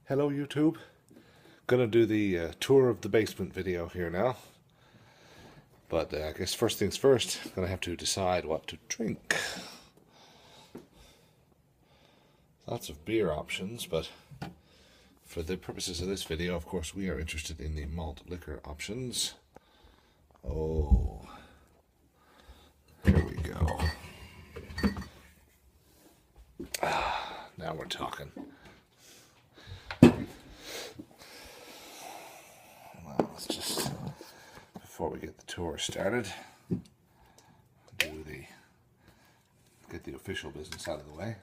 Hello YouTube. Gonna do the tour of the basement video here now. But I guess first things first, gonna have to decide what to drink. Lots of beer options, but for the purposes of this video, of course, we are interested in the malt liquor options. Oh, here we go. Now we're talking. Well, let's just, before we get the tour started, get the official business out of the way.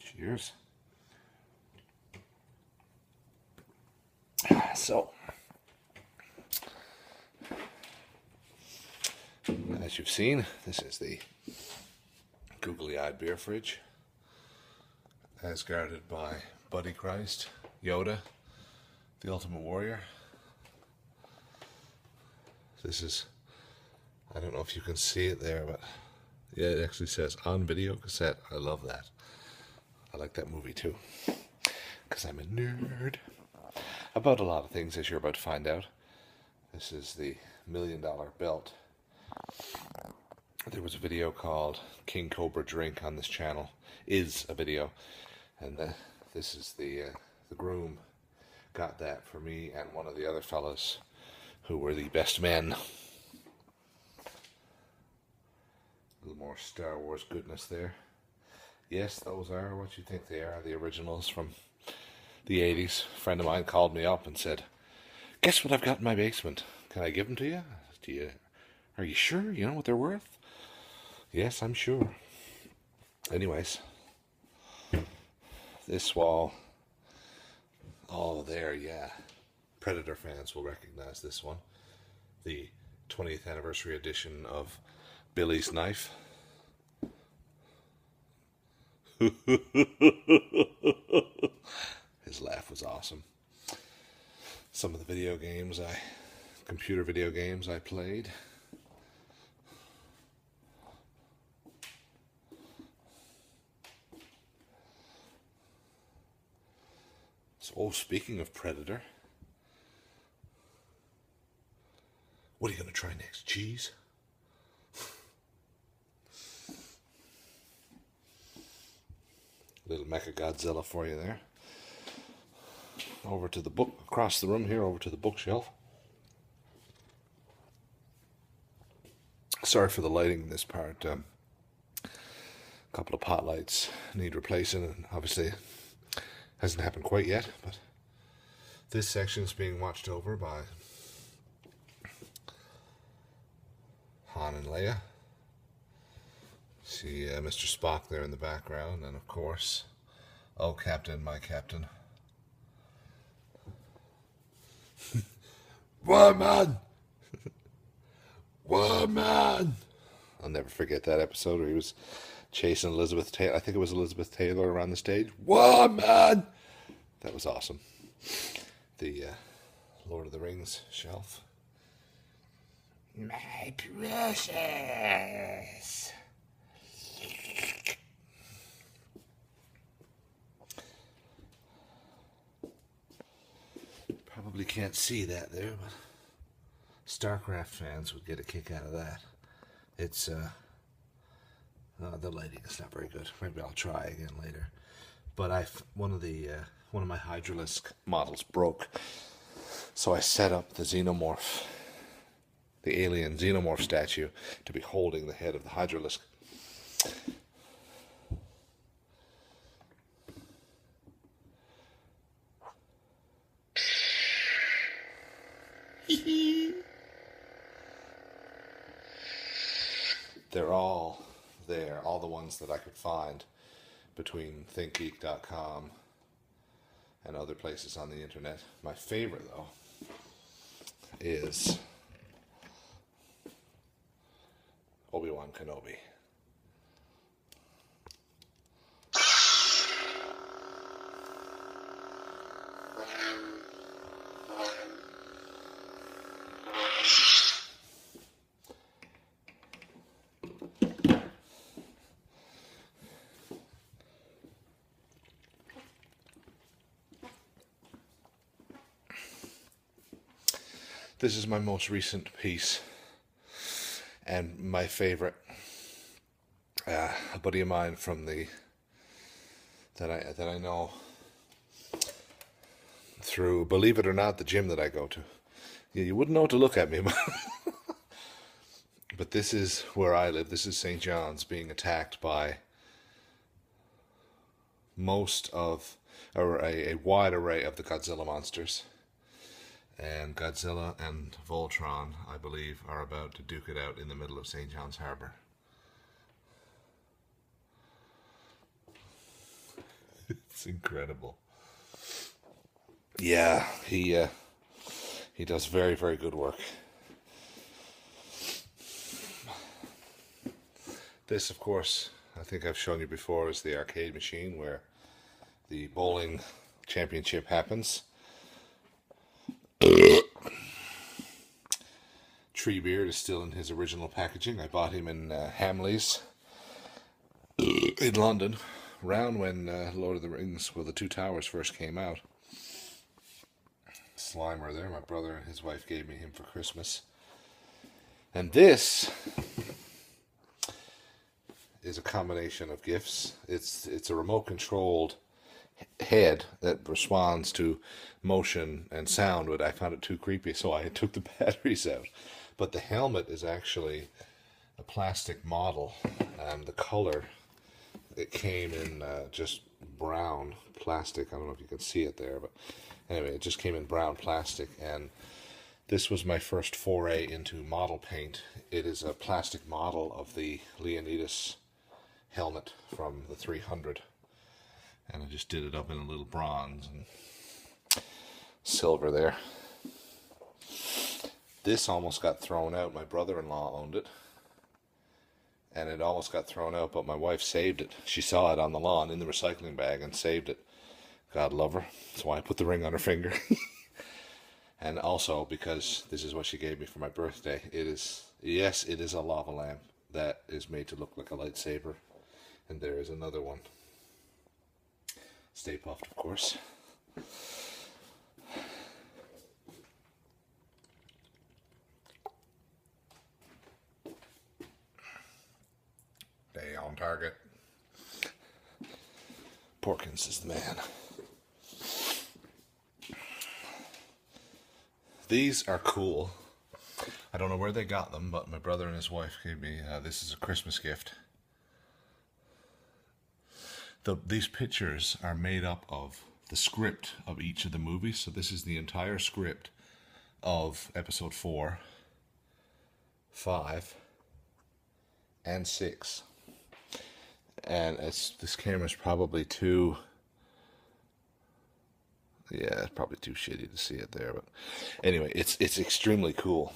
Cheers. So, as you've seen, this is the googly-eyed beer fridge, as guarded by Buddy Christ, Yoda, the Ultimate Warrior. This is, I don't know if you can see it there, but yeah, it actually says on video cassette. I love that. I like that movie too, because I'm a nerd about a lot of things, as you're about to find out. This is the $1 Million Belt. There was a video called King Cobra Drink on this channel. Is a video, and this is the groom got that for me and one of the other fellas who were the best men. A little more Star Wars goodness there. Yes, those are what you think they are, the originals from the 80s. A friend of mine called me up and said, "Guess what I've got in my basement? Can I give them to you? Are you sure you know what they're worth?" Yes, I'm sure. Anyways, this wall, oh there, yeah. Predator fans will recognize this one. The 20th anniversary edition of Billy's Knife. His laugh was awesome. Some of the computer video games I played. So, speaking of Predator, what are you going to try next? Cheese? Little Mecha Godzilla for you there. Over to the book, across the room here, over to the bookshelf. Sorry for the lighting in this part. A couple of pot lights need replacing, and obviously hasn't happened quite yet, but this section is being watched over by Han and Leia. See Mr. Spock there in the background, and of course, oh Captain, my Captain. Woman! Woman! I'll never forget that episode where he was chasing Elizabeth Taylor. I think it was Elizabeth Taylor around the stage. Woman! That was awesome. The Lord of the Rings shelf. My precious. Probably can't see that there, but StarCraft fans would get a kick out of that. It's the lighting is not very good. Maybe I'll try again later. But one of my Hydralisk models broke, so I set up the xenomorph, the alien xenomorph statue, to be holding the head of the Hydralisk. They're all there, all the ones that I could find between thinkgeek.com and other places on the internet. My favorite, though, is Obi-Wan Kenobi. This is my most recent piece, and my favorite. A buddy of mine from that I know through, believe it or not, the gym that I go to. Yeah, you wouldn't know to look at me, but this is where I live. This is St. John's being attacked by a wide array of the Godzilla monsters. And Godzilla and Voltron, I believe, are about to duke it out in the middle of St. John's Harbour. It's incredible. Yeah, he does very, very good work. This, of course, I think I've shown you before, is the arcade machine where the bowling championship happens. Treebeard is still in his original packaging. I bought him in Hamleys in London, around when Lord of the Rings, well, the Two Towers first came out. Slimer there, my brother and his wife gave me him for Christmas. And this is a combination of gifts. It's a remote controlled head that responds to motion and sound, but I found it too creepy, so I took the batteries out. But the helmet is actually a plastic model, and the color, it came in just brown plastic. I don't know if you can see it there, but anyway, it just came in brown plastic, and this was my first foray into model paint. It is a plastic model of the Leonidas helmet from the 300, and I just did it up in a little bronze and silver there. This almost got thrown out. My brother-in-law owned it, and it almost got thrown out, but my wife saved it. She saw it on the lawn in the recycling bag and saved it. God love her. That's why I put the ring on her finger. And also because this is what she gave me for my birthday. It is a lava lamp that is made to look like a lightsaber. And there is another one. Stay puffed, of course. Stay on target. Porkins is the man. These are cool. I don't know where they got them, but my brother and his wife gave me, this is a Christmas gift. These pictures are made up of the script of each of the movies. So this is the entire script of episode 4, 5, and 6. And this camera's probably too... Yeah, it's probably too shitty to see it there, but anyway, it's extremely cool.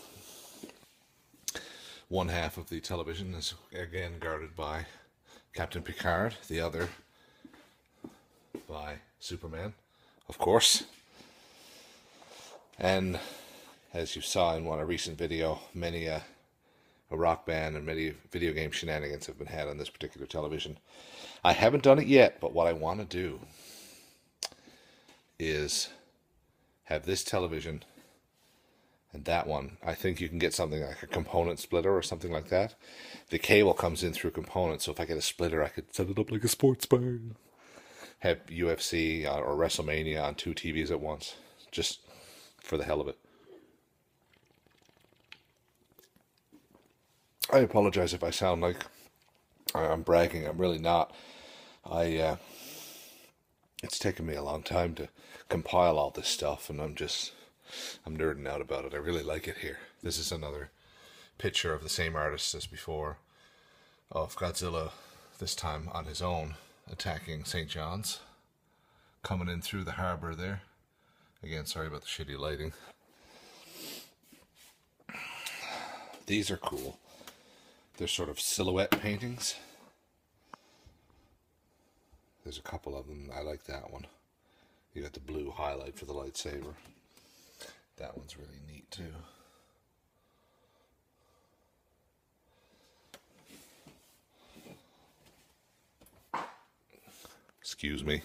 One half of the television is again guarded by Captain Picard, the other by Superman, of course. And as you saw in a recent video, many a rock band and many video game shenanigans have been had on this particular television. I haven't done it yet, but what I want to do is have this television and that one. I think you can get something like a component splitter or something like that. The cable comes in through components, so if I get a splitter, I could set it up like a sports bar. Have UFC or WrestleMania on 2 TVs at once, just for the hell of it. I apologize if I sound like I'm bragging. I'm really not. It's taken me a long time to compile all this stuff, and I'm nerding out about it. I really like it here. This is another picture of the same artist as before, of Godzilla, this time on his own, attacking St. John's, coming in through the harbour there. Again, sorry about the shitty lighting. These are cool. They're sort of silhouette paintings. There's a couple of them. I like that one. You got the blue highlight for the lightsaber. That one's really neat too. Excuse me.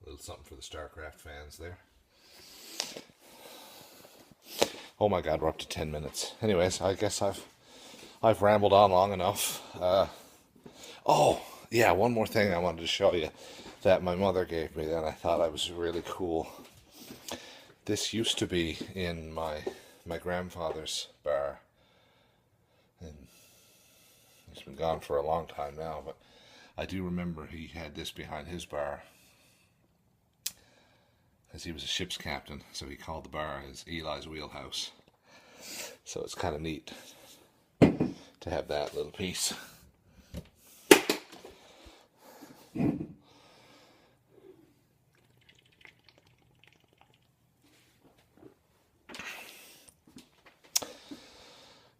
A little something for the StarCraft fans there. Oh my God, we're up to 10 minutes. Anyways, I guess I've rambled on long enough. Oh, yeah, one more thing I wanted to show you that my mother gave me that I thought I was really cool. This used to be in my grandfather's bar. And he's been gone for a long time now, but I do remember he had this behind his bar. As he was a ship's captain, so he called the bar his Eli's Wheelhouse. So it's kind of neat to have that little piece.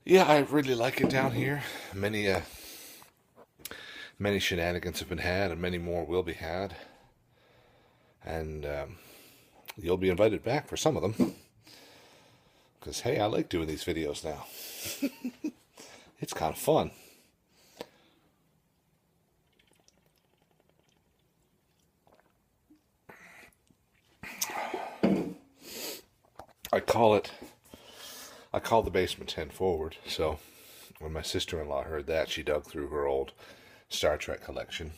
Yeah, I really like it down here. Many shenanigans have been had, and many more will be had. And you'll be invited back for some of them. Because, hey, I like doing these videos now. It's kind of fun. I call the basement 10 forward, so when my sister-in-law heard that, she dug through her old Star Trek collection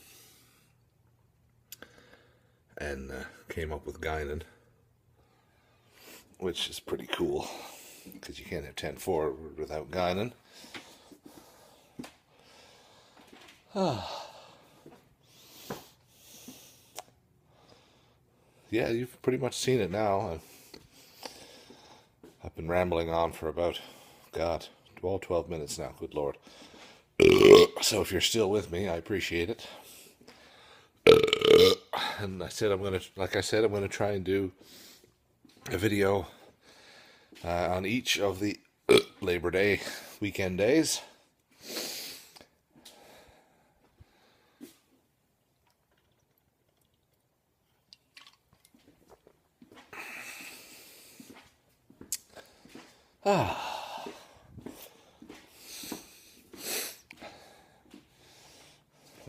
and came up with Guinan, which is pretty cool, because you can't have 10 forward without Guinan. Yeah, you've pretty much seen it now. I've been rambling on for about, God, 12 minutes now, good Lord. So if you're still with me, I appreciate it. And I said I'm going to try and do a video on each of the Labor Day weekend days.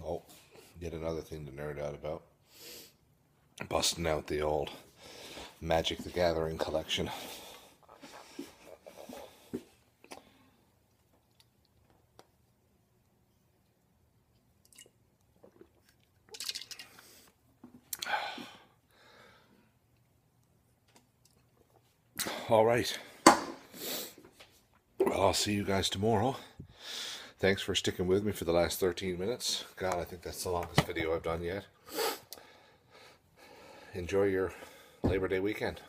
Oh, yet another thing to nerd out about. Busting out the old Magic the Gathering collection. All right. Well, I'll see you guys tomorrow. Thanks for sticking with me for the last 13 minutes. God, I think that's the longest video I've done yet. Enjoy your Labor Day weekend.